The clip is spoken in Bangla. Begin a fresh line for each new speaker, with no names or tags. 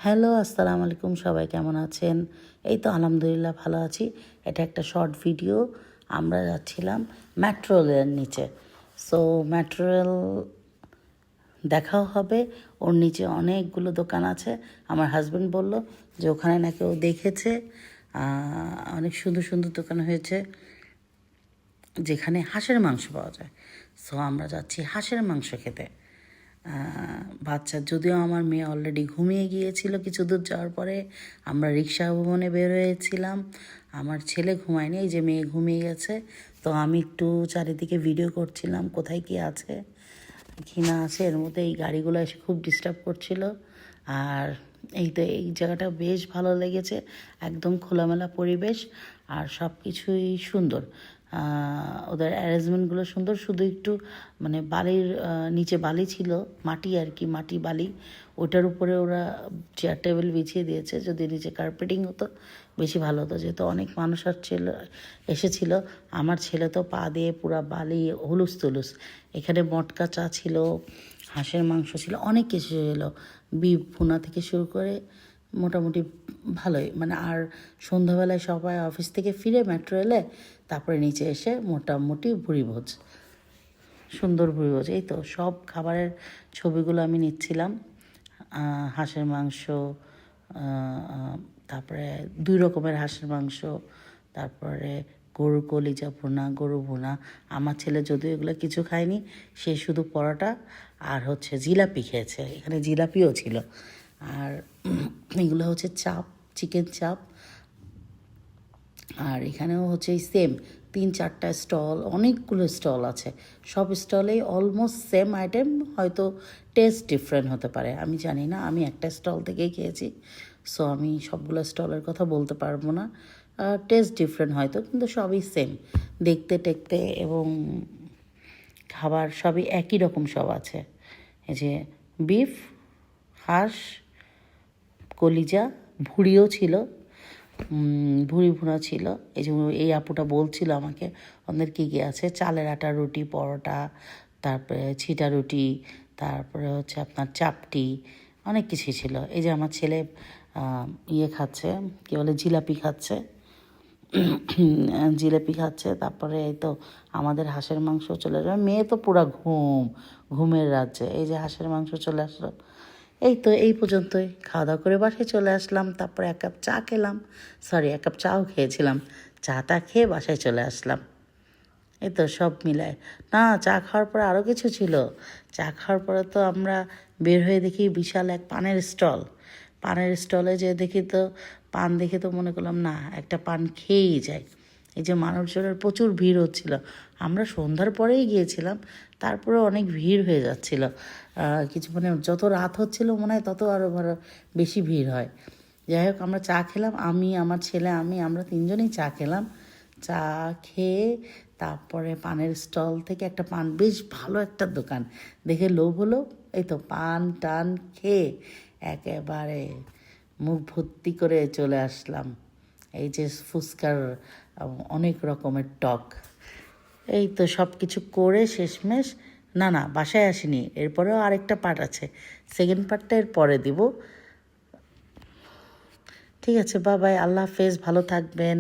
হ্যালো, আসসালামু আলাইকুম। সবাই কেমন আছেন? এই তো আলহামদুলিল্লাহ ভালো আছি। এটা একটা শর্ট ভিডিও। আমরা যাচ্ছিলাম মেট্রো রেলের নিচে। সো মেট্রো রেল দেখাও হবে। ওর নিচে অনেকগুলো দোকান আছে। আমার হাজব্যান্ড বলল যে ওখানে নাকি ও দেখেছে অনেক সুন্দর সুন্দর দোকান হয়েছে যেখানে হাঁসের মাংস পাওয়া যায়। সো আমরা যাচ্ছি হাঁসের মাংস খেতে। বাচ্চা যদিও আমার মেয়ে অলরেডি ঘুমিয়ে গিয়েছিল কিছু দূর যাওয়ার পরে। আমরা রিক্সা ভবনে বের হয়েছিলাম। আমার ছেলে ঘুমায়নি, এই যে মেয়ে ঘুমিয়ে গেছে। তো আমি একটু চারিদিকে ভিডিও করছিলাম কোথায় কি আছে কি না আছে। এর মধ্যে এই গাড়িগুলো এসে খুব ডিস্টার্ব করছিল। আর এই তো এই জায়গাটা বেশ ভালো লেগেছে, একদম খোলামেলা পরিবেশ আর সব কিছুই সুন্দর। ওদের অ্যারেঞ্জমেন্টগুলো সুন্দর, শুধু একটু মানে বালির নিচে বালি ছিল, মাটি আর কি, মাটি বালি, ওটার উপরে ওরা চেয়ার টেবিল বিছিয়ে দিয়েছে। যদি নিচে কার্পেটিং হতো বেশি ভালো হতো, যেহেতু অনেক মানুষ এসেছিল। আমার ছেলে তো পা দিয়ে পুরা বালি হুলুস তুলুস। এখানে মটকা চা ছিল, হাঁসের মাংস ছিল, অনেক কিছু ছিল, বিফ ভুনা থেকে শুরু করে মোটামুটি ভালোই মানে। আর সন্ধ্যাবেলায় সবাই অফিস থেকে ফিরে মেট্রো এলে তারপরে নিচে এসে মোটামুটি ভুরিভোজ, সুন্দর ভুরিভোজ। এই তো সব খাবারের ছবিগুলো আমি নিচ্ছিলাম। হাঁসের মাংস, তারপরে 2 রকমের হাঁসের মাংস, তারপরে গরু কলিজা ভুনা, গরু ভুনা। আমার ছেলে যদিও এগুলো কিছু খায়নি, সে শুধু পরোটা আর জিলাপি খেয়েছে। এখানে জিলাপিও ছিল। আর এগুলো চাপ, চিকেন চাপ। আর এখানেও এই সেম 3-4টা স্টল, অনেকগুলো স্টল আছে। সব স্টলেই অলমোস্ট সেম আইটেম, হয়তো টেস্ট ডিফারেন্ট হতে পারে, আমি জানি না। আমি একটা স্টল থেকেই খেয়েছি, সো আমি সবগুলো স্টলের কথা বলতে পারবো না। টেস্ট ডিফারেন্ট হয়তো, কিন্তু সবই সেম দেখতে টেকতে, এবং খাবার সবই একই রকম সব আছে। এই যে বিফ, হাঁস, কলিজা, ভুড়িও ছিল, ভুড়ি ভুনা ছিল। এই যে এই আপুটা বলছিল আমাকে ওদের কী কী আছে, চালের আটা রুটি, পরোটা, তারপরে ছিটা রুটি, তারপরে আপনার চাপটি, অনেক কিছুই ছিল। এই যে আমার ছেলে ইয়ে খাচ্ছে, কী বলে, জিলাপি খাচ্ছে, জিলাপি খাচ্ছে। তারপরে এই তো আমাদের হাঁসের মাংস চলে যাবে। মেয়ে তো পুরা ঘুমের রাজ্যে। এই যে হাঁসের মাংস চলে আসলো। এই তো এই পর্যন্তই, খাওয়া দাওয়া করে বাসায় চলে আসলাম। তারপরে 1 কাপ চা খেলাম, 1 কাপ চাও খেয়েছিলাম। চাটা খেয়ে বাসায় চলে আসলাম। এই তো সব মিলায়। না, চা খাওয়ার পরে আরও কিছু ছিল। চা খাওয়ার পরে তো আমরা বের হয়ে দেখি বিশাল এক পানের স্টল। পানের স্টলে যে দেখি তো পান দেখে তো মনে করলাম না, একটা পান খেয়েই যায়। এই যে মানুষজনের প্রচুর ভিড় হচ্ছিল। আমরা সন্ধ্যার পরেই গিয়েছিলাম, তারপরে অনেক ভিড় হয়ে যাচ্ছিল। কিছু মানে যত রাত হচ্ছিল মনে হয় তত আরও বেশি ভিড় হয়। যাই হোক, আমরা চা খেলাম, আমি, আমার ছেলে, আমরা 3জনেই চা খেলাম। চা খেয়ে তারপরে পানের স্টল থেকে একটা পান, বেশ ভালো একটা দোকান দেখে লোভ হলো। এই তো পান টান খেয়ে একেবারে মুখ ভর্তি করে চলে আসলাম। এই যে ফুচকার অনেক রকমের টক। এই তো সব কিছু করে শেষমেশ, না বাসায় আসিনি, এরপরেও আরেকটা পার্ট আছে। সেকেন্ড পার্টটা এর পরে দিব। ঠিক আছে, বাই বাই, আল্লাহ হাফেজ, ভালো থাকবেন।